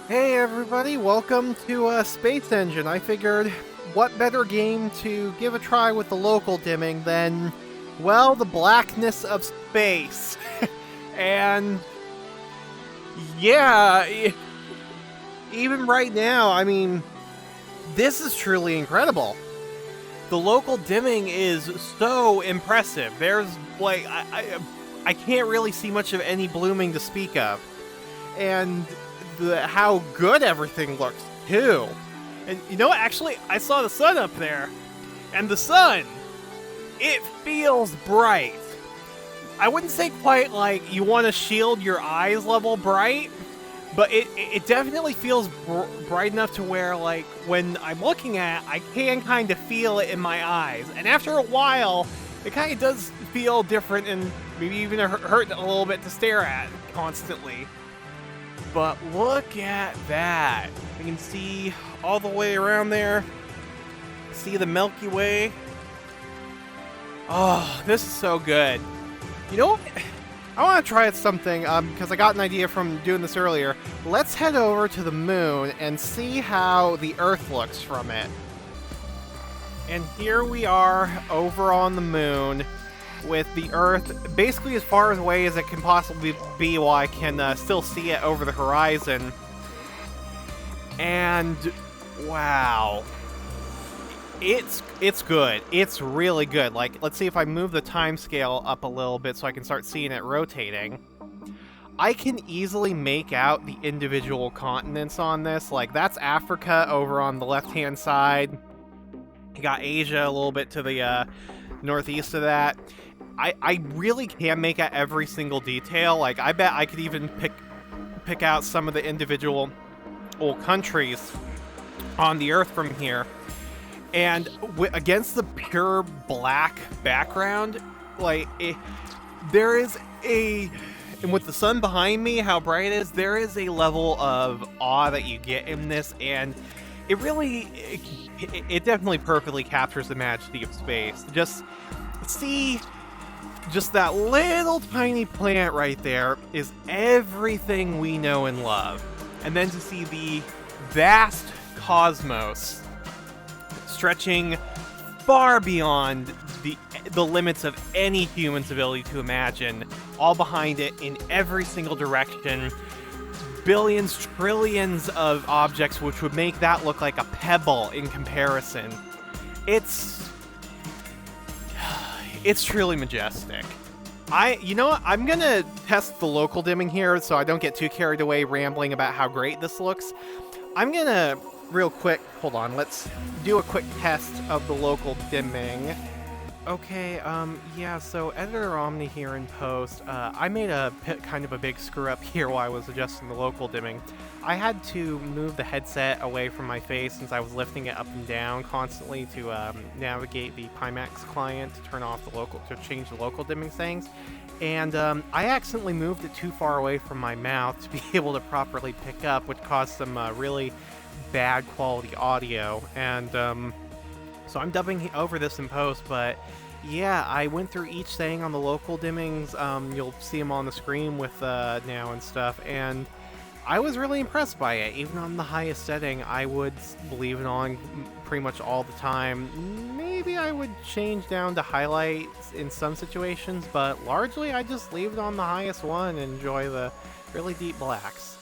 Hey everybody, welcome to Space Engine. I figured what better game to give a try with the local dimming than, well, the blackness of space. And yeah, even right now, I mean, this is truly incredible. The local dimming is so impressive. There's like, I can't really see much of any blooming to speak of. And how good everything looks too. And you know what? Actually, I saw the sun up there, and the sun, it feels bright. I wouldn't say quite like you want to shield your eyes level bright, but it definitely feels bright enough to where, like, when I'm looking at it, I can kind of feel it in my eyes. And after a while, it kind of does feel different and maybe even hurt a little bit to stare at constantly. But look at that. You can see all the way around there. See the Milky Way. Oh, this is so good. You know what? I want to try something because I got an idea from doing this earlier. Let's head over to the moon and see how the Earth looks from it. And here we are over on the moon, with the Earth basically as far away as it can possibly be while I can still see it over the horizon. And wow, it's good. It's really good. Like, let's see if I move the time scale up a little bit so I can start seeing it rotating. I can easily make out the individual continents on this. Like, that's Africa over on the left-hand side. You got Asia a little bit to the northeast of that. I really can make out every single detail. Like, I bet I could even pick out some of the individual countries on the Earth from here. And against the pure black background, like, there is a... And with the sun behind me, how bright it is, there is a level of awe that you get in this, and it really... It definitely perfectly captures the majesty of space. Just see... Just that little tiny plant right there is everything we know and love. And then to see the vast cosmos stretching far beyond the limits of any human's ability to imagine, all behind it in every single direction. Billions, trillions of objects, which would make that look like a pebble in comparison. It's truly majestic. You know what? I'm gonna test the local dimming here so I don't get too carried away rambling about how great this looks. I'm gonna, real quick, hold on, let's do a quick test of the local dimming. Okay, yeah, so Editor Omni here in post, I made kind of a big screw up here while I was adjusting the local dimming. I had to move the headset away from my face since I was lifting it up and down constantly to navigate the Pimax client to change the local dimming settings. And I accidentally moved it too far away from my mouth to be able to properly pick up, which caused some really bad quality audio. And so I'm dubbing over this in post, but yeah, I went through each thing on the local dimmings. You'll see them on the screen with now and stuff, and I was really impressed by it. Even on the highest setting, I would leave it on pretty much all the time. Maybe I would change down to highlights in some situations, but largely I just leave it on the highest one and enjoy the really deep blacks.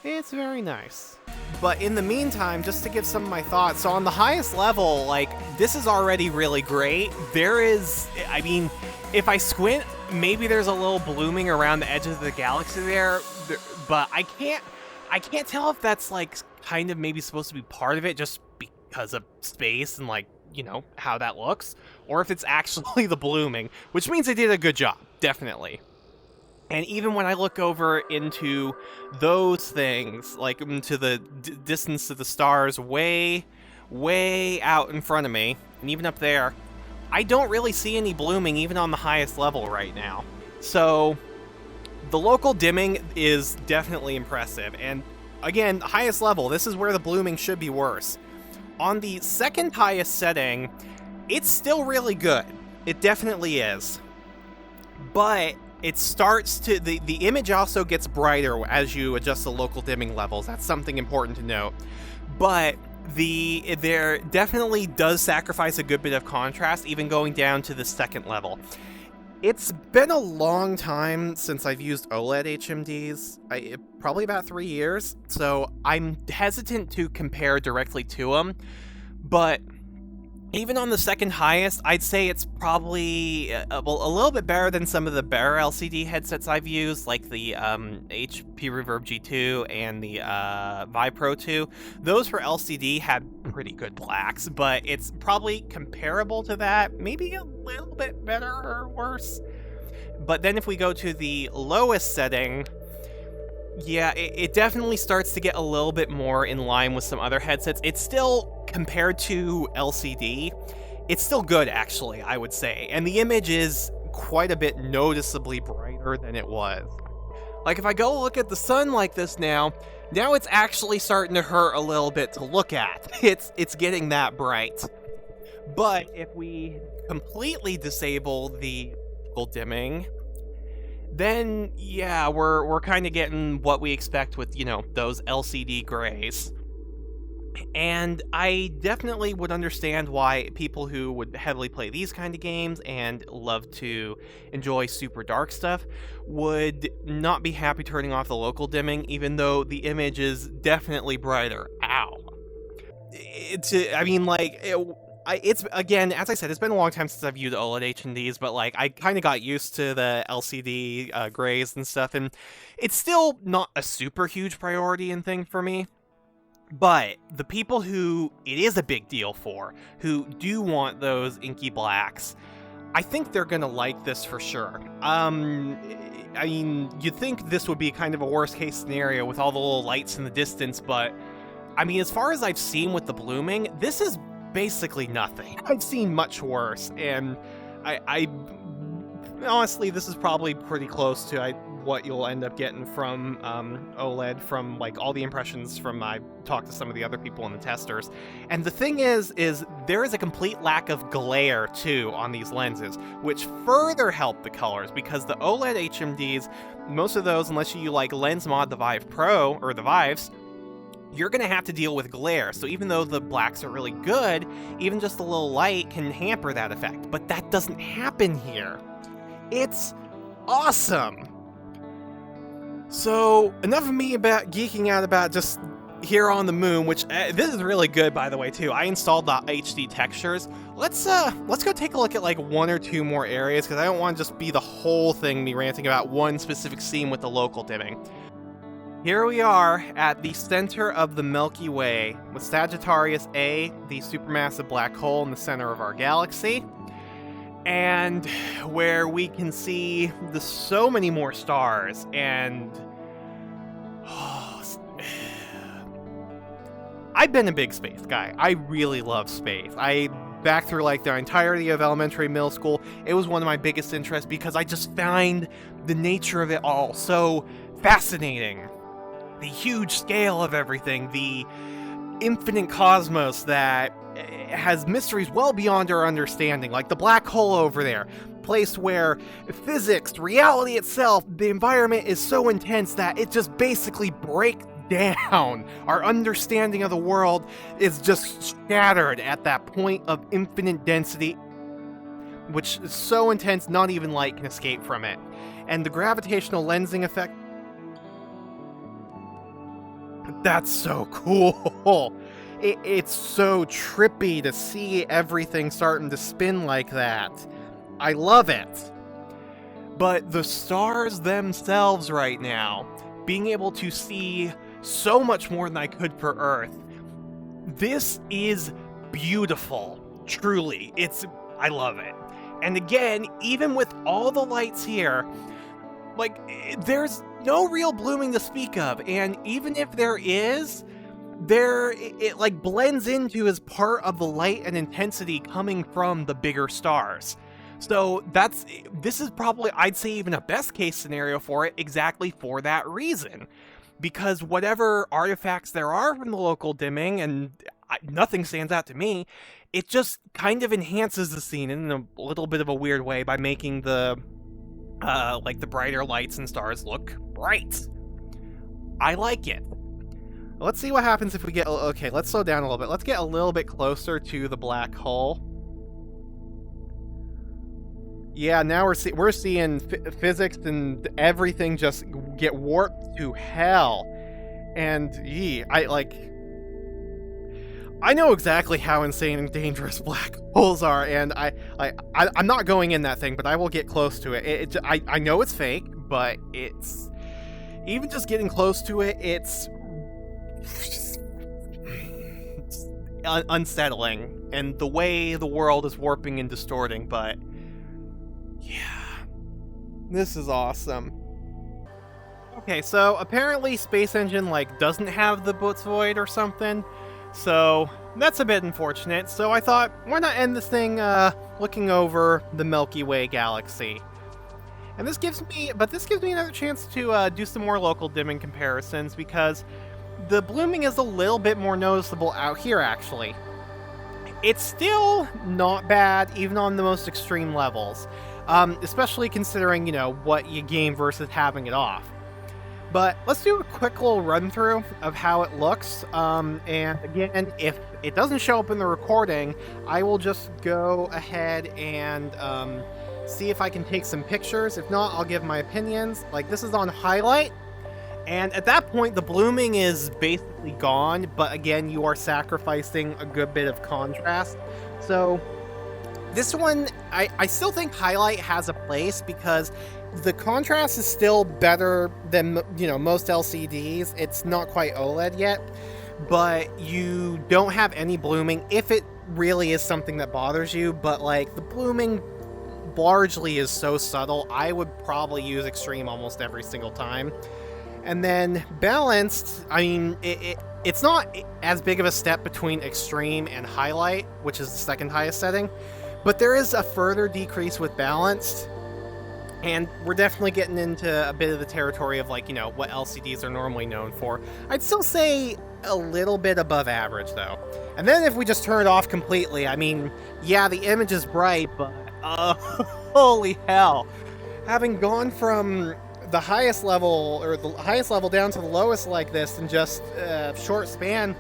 It's very nice. But in the meantime, just to give some of my thoughts, so on the highest level, like, this is already really great. There is, I mean, if I squint, maybe there's a little blooming around the edges of the galaxy there, but I can't tell if that's, like, kind of maybe supposed to be part of it just because of space and, like, you know, how that looks, or if it's actually the blooming, which means they did a good job, definitely. And even when I look over into those things, like into the distance of the stars way, way out in front of me, and even up there, I don't really see any blooming even on the highest level right now. So the local dimming is definitely impressive. And again, highest level, this is where the blooming should be worse. On the second highest setting, it's still really good. It definitely is. But it starts to the image also gets brighter as you adjust the local dimming levels. That's something important to note. But there definitely does sacrifice a good bit of contrast, even going down to the second level. It's been a long time since I've used OLED HMDs, probably about 3 years, so I'm hesitant to compare directly to them, but even on the second highest, I'd say it's probably a little bit better than some of the better LCD headsets I've used, like the HP Reverb G2 and the Vive Pro 2. Those for LCD had pretty good blacks, but it's probably comparable to that, maybe a little bit better or worse. But then if we go to the lowest setting, yeah, it definitely starts to get a little bit more in line with some other headsets. It's still, compared to LCD, it's still good, actually, I would say. And the image is quite a bit noticeably brighter than it was. Like, if I go look at the sun like this now it's actually starting to hurt a little bit to look at. It's getting that bright. But if we completely disable the dimming, then yeah, we're kind of getting what we expect with, those LCD grays. And I definitely would understand why people who would heavily play these kind of games and love to enjoy super dark stuff would not be happy turning off the local dimming, even though the image is definitely brighter. Ow. It's again, as I said, it's been a long time since I've used OLED HDs, but like I kind of got used to the LCD grays and stuff, and it's still not a super huge priority and thing for me. But the people who it is a big deal for, who do want those inky blacks, I think they're gonna like this for sure. I mean, you'd think this would be kind of a worst case scenario with all the little lights in the distance, but I mean, as far as I've seen with the blooming, this is basically nothing. I've seen much worse, and I honestly, this is probably pretty close to what you'll end up getting from OLED, from like all the impressions from I talked to some of the other people in the testers. And the thing is there is a complete lack of glare too on these lenses, which further help the colors, because the OLED HMDs, most of those, unless you like lens mod the Vive Pro or the Vives, you're going to have to deal with glare. So even though the blacks are really good, even just a little light can hamper that effect. But that doesn't happen here. It's awesome. So enough of me about geeking out about just here on the moon, which this is really good, by the way, too. I installed the HD textures. Let's go take a look at like one or two more areas, because I don't want to just be the whole thing me ranting about one specific scene with the local dimming. Here we are at the center of the Milky Way, with Sagittarius A, the supermassive black hole in the center of our galaxy, and where we can see so many more stars, and I've been a big space guy. I really love space. Back through like the entirety of elementary, middle school, it was one of my biggest interests, because I just find the nature of it all so fascinating. The huge scale of everything, the infinite cosmos that has mysteries well beyond our understanding, like the black hole over there, place where physics, reality itself, the environment is so intense that it just basically breaks down. Our understanding of the world is just shattered at that point of infinite density, which is so intense not even light can escape from it. And the gravitational lensing effect, that's so cool. It's so trippy to see everything starting to spin like that. I love it. But the stars themselves right now, being able to see so much more than I could for Earth, this is beautiful. Truly. I love it. And again, even with all the lights here, like, there's no real blooming to speak of, and even if there is, it like blends into as part of the light and intensity coming from the bigger stars. So this is probably, I'd say, even a best case scenario for it, exactly for that reason. Because whatever artifacts there are from the local dimming, and nothing stands out to me, it just kind of enhances the scene in a little bit of a weird way by making the Like the brighter lights and stars look bright. I like it. Let's see what happens if we get... Okay, let's slow down a little bit. Let's get a little bit closer to the black hole. Yeah, now we're seeing physics and everything just get warped to hell. And, I know exactly how insane and dangerous black holes are, and I'm not going in that thing, but I will get close to it. I know it's fake, but it's... Even just getting close to it, it's unsettling, and the way the world is warping and distorting, but yeah, this is awesome. Okay, so apparently Space Engine, doesn't have the Boots Void or something, so that's a bit unfortunate. So I thought, why not end this thing looking over the Milky Way galaxy? And this gives me another chance to do some more local dimming comparisons, because the blooming is a little bit more noticeable out here, actually. It's still not bad, even on the most extreme levels, especially considering, what you gain versus having it off. But let's do a quick little run-through of how it looks, and again, if it doesn't show up in the recording, I will just go ahead and see if I can take some pictures. If not, I'll give my opinions. This is on highlight, and at that point the blooming is basically gone, but again, you are sacrificing a good bit of contrast. So this one, I still think highlight has a place, because the contrast is still better than, most LCDs. It's not quite OLED yet, but you don't have any blooming if it really is something that bothers you. But the blooming largely is so subtle, I would probably use extreme almost every single time. And then balanced, I mean, it's not as big of a step between extreme and highlight, which is the second highest setting, but there is a further decrease with balanced, and we're definitely getting into a bit of the territory of what LCDs are normally known for. I'd still say a little bit above average, though. And then if we just turn it off completely, I mean, yeah, the image is bright, but holy hell. Having gone from the highest level, or the highest level, down to the lowest like this in just a short span,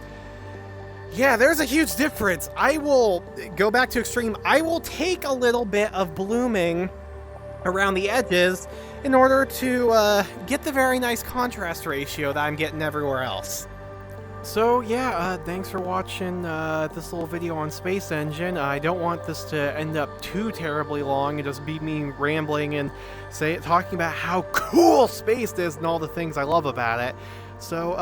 yeah, there's a huge difference. I will go back to extreme. I will take a little bit of blooming around the edges in order to get the very nice contrast ratio that I'm getting everywhere else. So yeah, thanks for watching this little video on Space Engine. I don't want this to end up too terribly long and just be me rambling and talking about how cool space is and all the things I love about it. So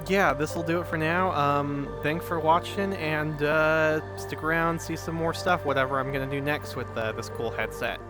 yeah, this will do it for now. Thanks for watching, and stick around, see some more stuff, whatever I'm gonna do next with this cool headset.